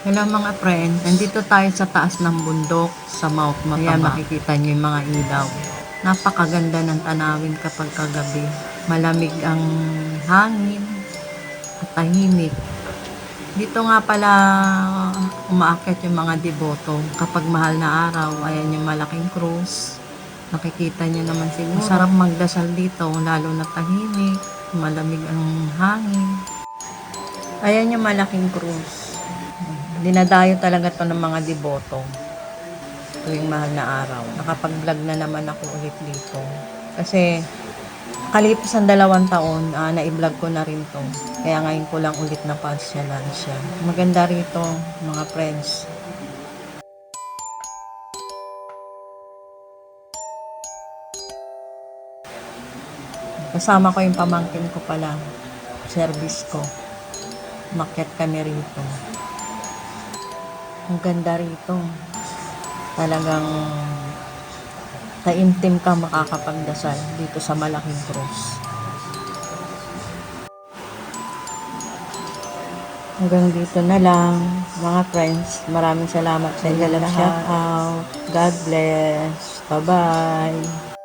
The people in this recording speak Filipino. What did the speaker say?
Hello mga friend, nandito tayo sa taas ng bundok sa Mount Mataba. Ayan, makikita nyo yung mga ilaw. Napakaganda ng tanawin kapag kagabi. Malamig ang hangin at tahimik. Dito nga pala umaakyat yung mga deboto. Kapag mahal na araw, ayan yung malaking krus. Nakikita nyo naman siguro. Masarap magdasal dito, lalo na tahimik, malamig ang hangin. Ayan yung malaking krus. Dinadayo talaga to ng mga deboto tuwing mahal na araw. Nakapag-vlog na naman ako ulit dito. Kasi kalipas ang 2 taon, na-vlog ko na rin to. Kaya ngayon ko lang ulit na pasyalan siya. Maganda rito mga friends. Kasama ko yung pamangkin ko pala. Service ko. Umakyat kami rito. Ang ganda rito. Talagang taimtim ka makakapagdasal dito sa malaking krus. Hanggang dito na lang mga friends. Maraming salamat sa inyo lahat. God bless. Bye-bye.